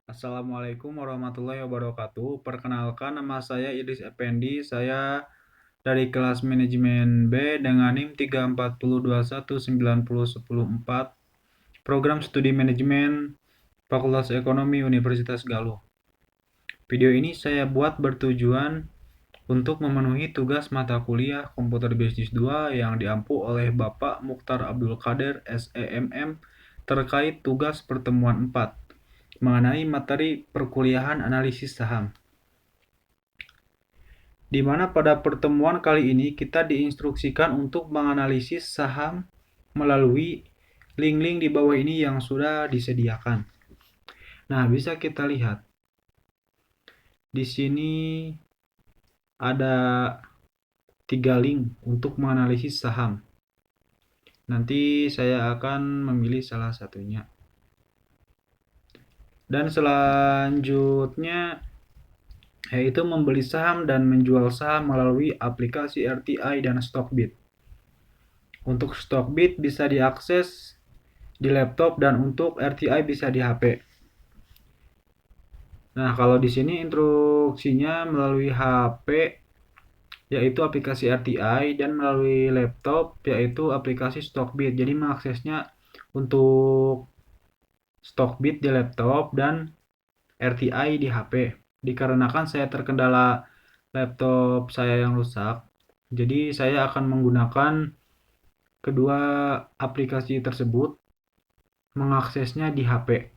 Assalamualaikum warahmatullahi wabarakatuh. Perkenalkan, nama saya Idris Effendi. Saya dari kelas manajemen B dengan NIM 34021901004, program studi manajemen Fakultas Ekonomi Universitas Galuh. Video ini saya buat bertujuan untuk memenuhi tugas mata kuliah Komputer Bisnis 2 yang diampu oleh Bapak Mukhtar Abdul Qadir SEMM terkait tugas pertemuan 4 mengenai materi perkuliahan analisis saham. Di mana pada pertemuan kali ini kita diinstruksikan untuk menganalisis saham melalui link-link di bawah ini yang sudah disediakan. Nah, bisa kita lihat di sini ada 3 link untuk menganalisis saham. Nanti saya akan memilih salah satunya. Dan selanjutnya yaitu membeli saham dan menjual saham melalui aplikasi RTI dan Stockbit. Untuk Stockbit bisa diakses di laptop dan untuk RTI bisa di HP. Nah, kalau di sini instruksinya melalui HP yaitu aplikasi RTI dan melalui laptop yaitu aplikasi Stockbit. Jadi mengaksesnya untuk Stockbit di laptop dan RTI di HP. Dikarenakan saya terkendala laptop saya yang rusak, jadi saya akan menggunakan kedua aplikasi tersebut mengaksesnya di HP.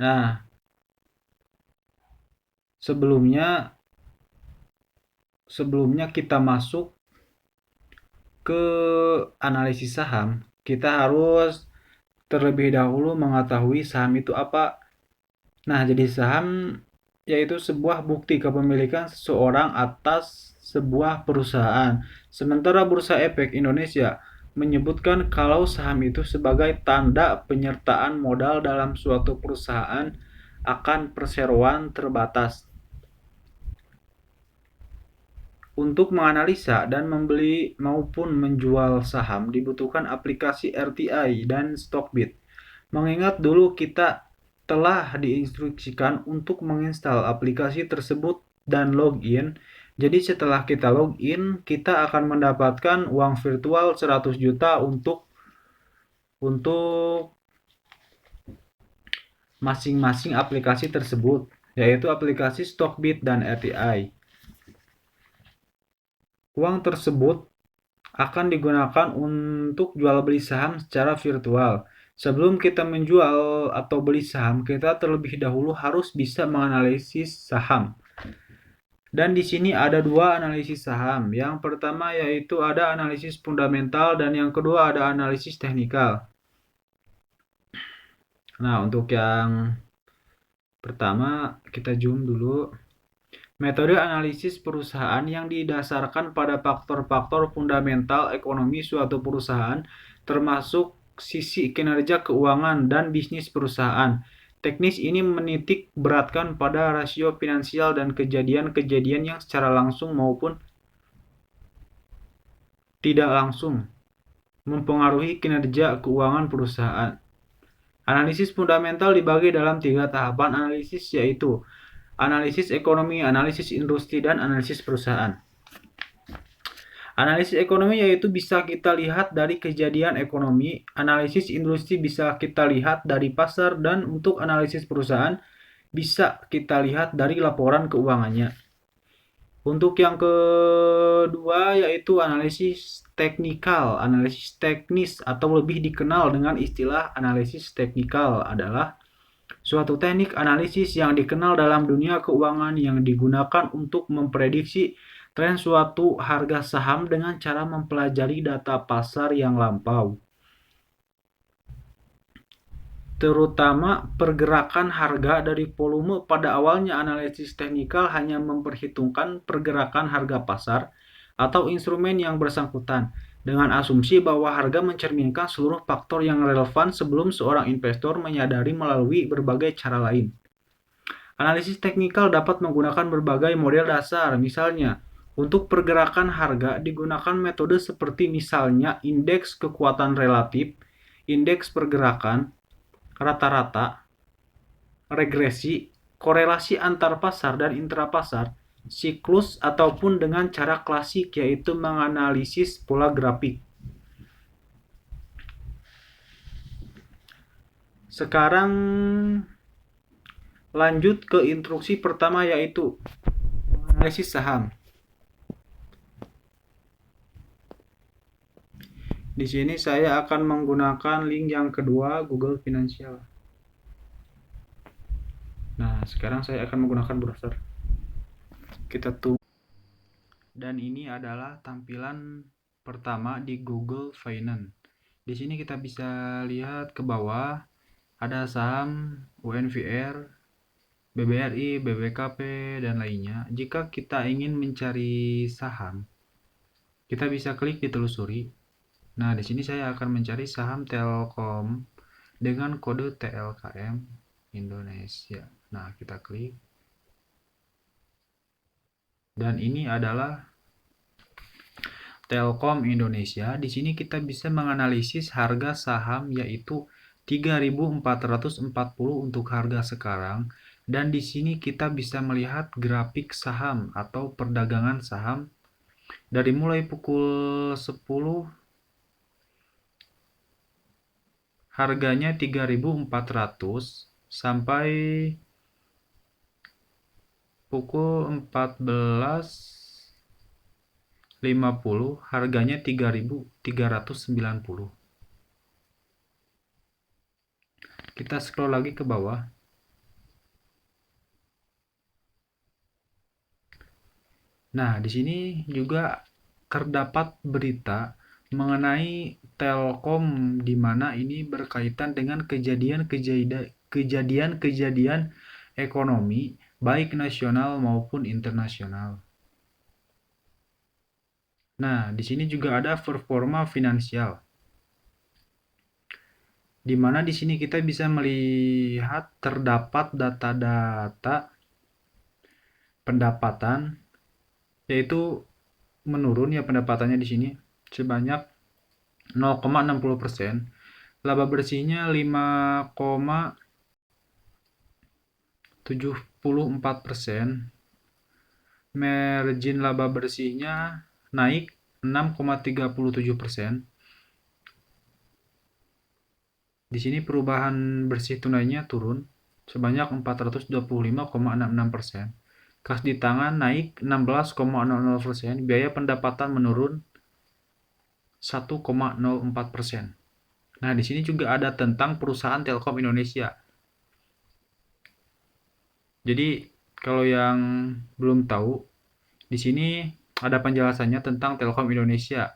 Nah, sebelumnya kita masuk ke analisis saham, kita harus terlebih dahulu mengetahui saham itu apa. Nah, jadi saham yaitu sebuah bukti kepemilikan seseorang atas sebuah perusahaan. Sementara Bursa Efek Indonesia menyebutkan kalau saham itu sebagai tanda penyertaan modal dalam suatu perusahaan akan perseroan terbatas. Untuk menganalisa dan membeli maupun menjual saham dibutuhkan aplikasi RTI dan Stockbit. Mengingat dulu kita telah diinstruksikan untuk menginstal aplikasi tersebut dan login. Jadi setelah kita login, kita akan mendapatkan uang virtual 100 juta untuk masing-masing aplikasi tersebut, yaitu aplikasi Stockbit dan RTI. Uang tersebut akan digunakan untuk jual beli saham secara virtual. Sebelum kita menjual atau beli saham, kita terlebih dahulu harus bisa menganalisis saham. Dan di sini ada dua analisis saham. Yang pertama yaitu ada analisis fundamental dan yang kedua ada analisis teknikal. Nah, untuk yang pertama kita zoom dulu. Metode analisis perusahaan yang didasarkan pada faktor-faktor fundamental ekonomi suatu perusahaan, termasuk sisi kinerja keuangan dan bisnis perusahaan. Teknis ini menitik beratkan pada rasio finansial dan kejadian-kejadian yang secara langsung maupun tidak langsung mempengaruhi kinerja keuangan perusahaan. Analisis fundamental dibagi dalam 3 tahapan analisis, yaitu analisis ekonomi, analisis industri, dan analisis perusahaan. Analisis ekonomi yaitu bisa kita lihat dari kejadian ekonomi, analisis industri bisa kita lihat dari pasar, dan untuk analisis perusahaan bisa kita lihat dari laporan keuangannya. Untuk yang kedua yaitu analisis teknikal. Analisis teknis atau lebih dikenal dengan istilah analisis teknikal adalah suatu teknik analisis yang dikenal dalam dunia keuangan yang digunakan untuk memprediksi tren suatu harga saham dengan cara mempelajari data pasar yang lampau, terutama pergerakan harga dari volume. Pada awalnya analisis teknikal hanya memperhitungkan pergerakan harga pasar atau instrumen yang bersangkutan dengan asumsi bahwa harga mencerminkan seluruh faktor yang relevan sebelum seorang investor menyadari melalui berbagai cara lain. Analisis teknikal dapat menggunakan berbagai model dasar, misalnya untuk pergerakan harga digunakan metode seperti misalnya indeks kekuatan relatif, indeks pergerakan, rata-rata, regresi, korelasi antar pasar dan intrapasar, siklus ataupun dengan cara klasik yaitu menganalisis pola grafik. Sekarang lanjut ke instruksi pertama yaitu menganalisis saham. Di sini saya akan menggunakan link yang kedua, Google Financial. Nah, sekarang saya akan menggunakan browser. Kita tunggu. Dan ini adalah tampilan pertama di Google Finance. Di sini kita bisa lihat ke bawah ada saham UNVR, BBRI, BBKP, dan lainnya. Jika kita ingin mencari saham, kita bisa klik ditelusuri. Nah, di sini saya akan mencari saham Telkom dengan kode TLKM Indonesia. Nah, kita klik. Dan ini adalah Telkom Indonesia. Di sini kita bisa menganalisis harga saham yaitu 3.440 untuk harga sekarang, dan di sini kita bisa melihat grafik saham atau perdagangan saham dari mulai pukul 10 harganya 3.400 sampai pukul 14.50 harganya 3.390. Kita scroll lagi ke bawah. Nah, di sini juga terdapat berita mengenai Telkom di mana ini berkaitan dengan kejadian-kejadian ekonomi baik nasional maupun internasional. Nah, di sini juga ada performa finansial. Di mana di sini kita bisa melihat terdapat data-data pendapatan, yaitu menurun ya pendapatannya di sini sebanyak 0,60%, laba bersihnya 5,74%, margin laba bersihnya naik 6,37%. Di sini perubahan bersih tunainya turun sebanyak 425,66%. Kas di tangan naik 16,00%, biaya pendapatan menurun 1,04%. Nah, di sini juga ada tentang perusahaan Telkom Indonesia. Jadi, kalau yang belum tahu, di sini ada penjelasannya tentang Telkom Indonesia,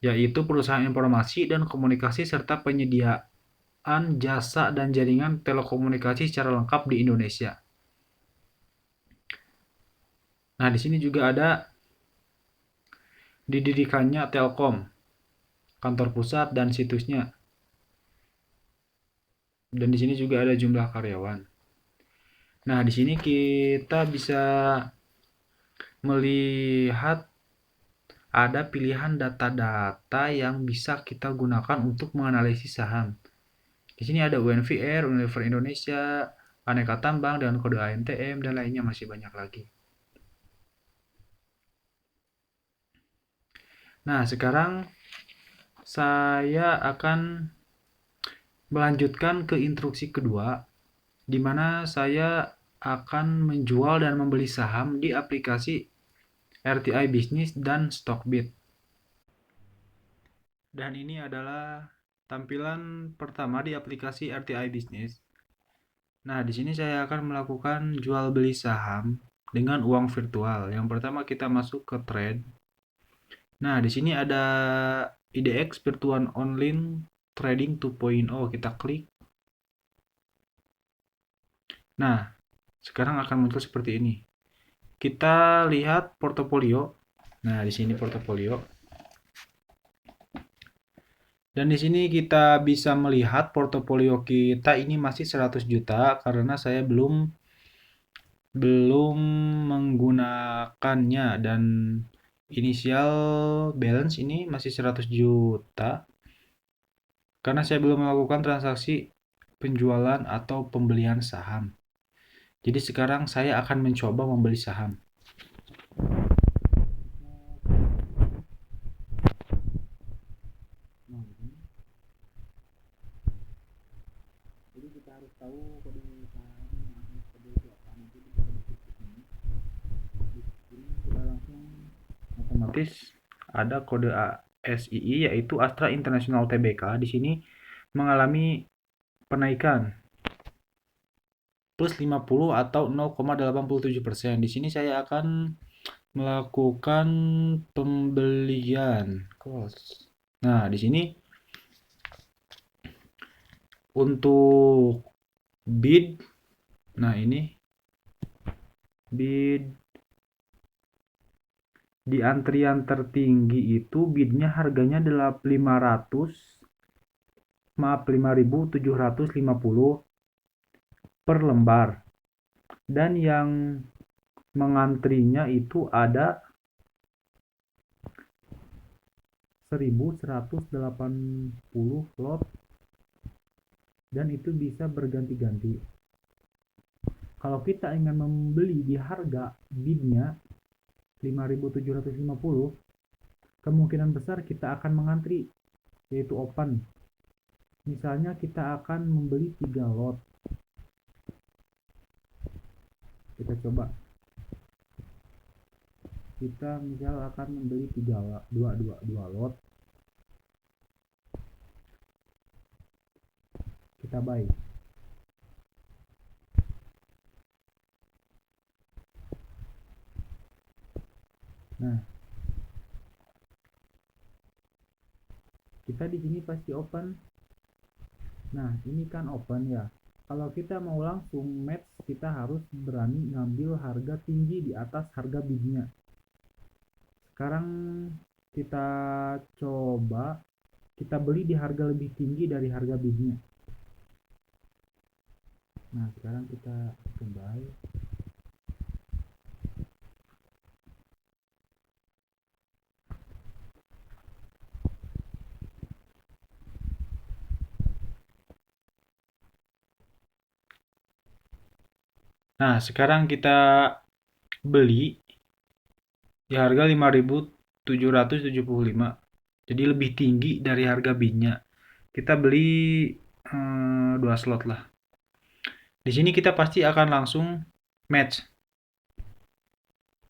yaitu perusahaan informasi dan komunikasi serta penyediaan jasa dan jaringan telekomunikasi secara lengkap di Indonesia. Nah, di sini juga ada didirikannya Telkom, kantor pusat dan situsnya. Dan di sini juga ada jumlah karyawan. Nah, di sini kita bisa melihat ada pilihan data-data yang bisa kita gunakan untuk menganalisis saham. Di sini ada UNVR, Unilever Indonesia, Aneka Tambang, dan kode ANTM, dan lainnya masih banyak lagi. Nah, sekarang saya akan melanjutkan ke instruksi kedua, di mana saya akan menjual dan membeli saham di aplikasi RTI Business dan Stockbit. Dan ini adalah tampilan pertama di aplikasi RTI Business. Nah, di sini saya akan melakukan jual beli saham dengan uang virtual. Yang pertama kita masuk ke trade. Nah, di sini ada IDX Virtual Online Trading 2.0. Kita klik. Nah, sekarang akan muncul seperti ini. Kita lihat portofolio. Nah, di sini portofolio. Dan di sini kita bisa melihat portofolio kita ini masih 100 juta karena saya belum menggunakannya, dan inisial balance ini masih 100 juta karena saya belum melakukan transaksi penjualan atau pembelian saham. Jadi sekarang saya akan mencoba membeli saham. Jadi kita harus tahu kode saham yang kode itu apa. Nanti di kode ini sudah langsung otomatis ada kode ASII, yaitu Astra International Tbk. Di sini mengalami penaikan plus 50 atau 0,87%. Di sini saya akan melakukan pembelian close. Nah, di sini untuk bid, nah ini bid di antrian tertinggi itu bidnya harganya 5.750 per lembar, dan yang mengantrinya itu ada 1.180 lot, dan itu bisa berganti-ganti. Kalau kita ingin membeli di harga bidnya 5.750, kemungkinan besar kita akan mengantri, yaitu open. Misalnya kita akan membeli 3 lot. Kita coba. Kita misal akan membeli 2 lot. Kita buy. Nah, kita di sini pasti open. Nah, ini kan open ya. Kalau kita mau langsung match, kita harus berani ngambil harga tinggi di atas harga bidnya. Sekarang kita coba kita beli di harga lebih tinggi dari harga bidnya. Nah, sekarang kita kembali. Nah, sekarang kita beli di harga 5.775. Jadi lebih tinggi dari harga bidnya. Kita beli 2 slot lah. Di sini kita pasti akan langsung match.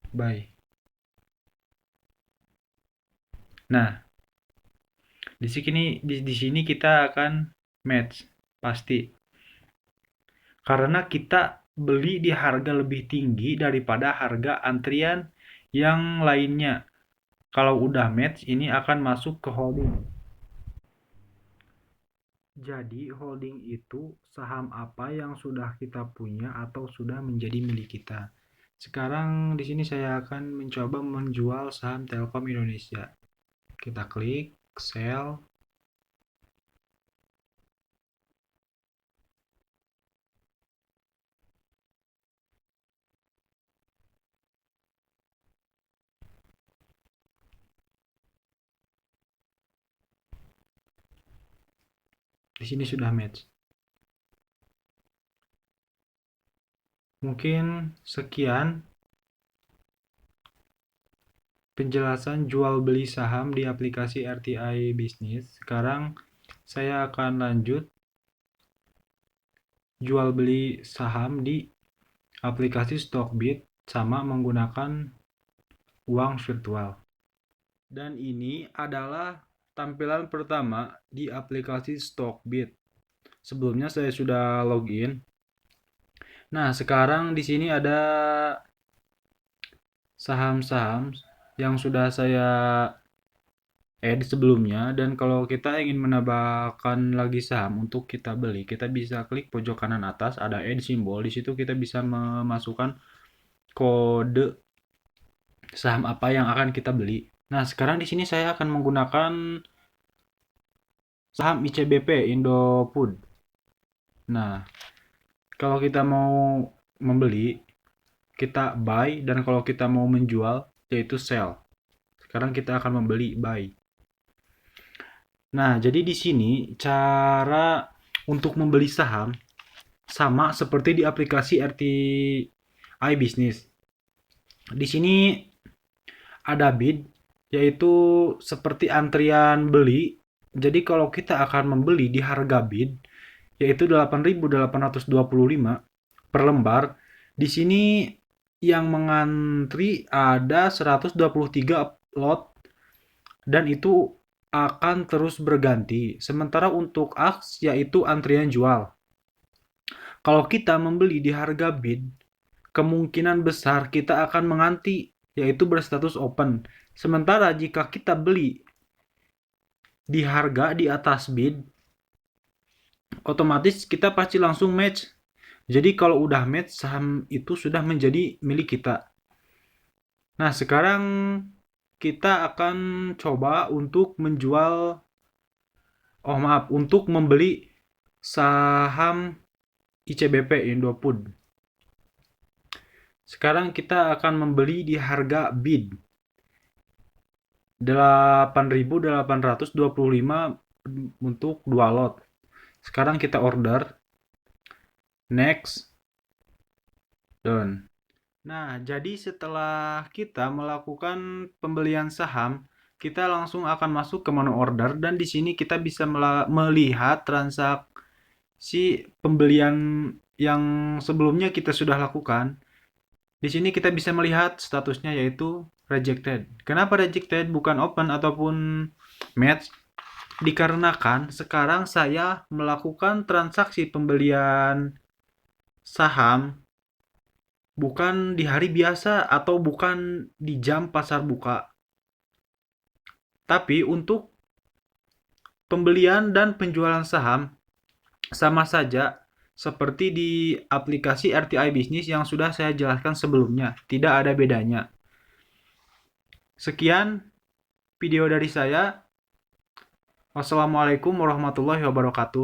Buy. Nah, di sini kita akan match pasti. Karena kita beli di harga lebih tinggi daripada harga antrian yang lainnya. Kalau udah match, ini akan masuk ke holding. Jadi holding itu saham apa yang sudah kita punya atau sudah menjadi milik kita. Sekarang di sini saya akan mencoba menjual saham Telkom Indonesia. Kita klik sell. Di sini sudah match. Mungkin sekian penjelasan jual beli saham di aplikasi RTI Bisnis. Sekarang saya akan lanjut jual beli saham di aplikasi Stockbit sama menggunakan uang virtual. Dan ini adalah tampilan pertama di aplikasi Stockbit. Sebelumnya saya sudah login. Nah, sekarang di sini ada saham-saham yang sudah saya add sebelumnya, dan kalau kita ingin menambahkan lagi saham untuk kita beli, kita bisa klik pojok kanan atas ada add simbol. Di situ kita bisa memasukkan kode saham apa yang akan kita beli. Nah, sekarang di sini saya akan menggunakan saham ICBP Indofood. Nah, kalau kita mau membeli, kita buy, dan kalau kita mau menjual, yaitu sell. Sekarang kita akan membeli buy. Nah, jadi di sini cara untuk membeli saham sama seperti di aplikasi RTI Business. Di sini ada bid, yaitu seperti antrian beli. Jadi kalau kita akan membeli di harga bid, yaitu 8.825 per lembar, di sini yang mengantri ada 123 lot dan itu akan terus berganti. Sementara untuk aks yaitu antrian jual. Kalau kita membeli di harga bid, kemungkinan besar kita akan mengantri, yaitu berstatus open. Sementara jika kita beli di harga di atas bid, otomatis kita pasti langsung match. Jadi kalau udah match, saham itu sudah menjadi milik kita. Nah, sekarang kita akan coba untuk untuk membeli saham ICBP Indopud. Sekarang kita akan membeli di harga bid 8.825 untuk 2 lot. Sekarang kita order, next, done. Nah, jadi setelah kita melakukan pembelian saham, kita langsung akan masuk ke menu order dan di sini kita bisa melihat transaksi pembelian yang sebelumnya kita sudah lakukan. Di sini kita bisa melihat statusnya yaitu rejected. Kenapa rejected bukan open ataupun match? Dikarenakan sekarang saya melakukan transaksi pembelian saham bukan di hari biasa atau bukan di jam pasar buka. Tapi untuk pembelian dan penjualan saham sama saja seperti di aplikasi RTI Business yang sudah saya jelaskan sebelumnya. Tidak ada bedanya. Sekian video dari saya. Wassalamualaikum warahmatullahi wabarakatuh.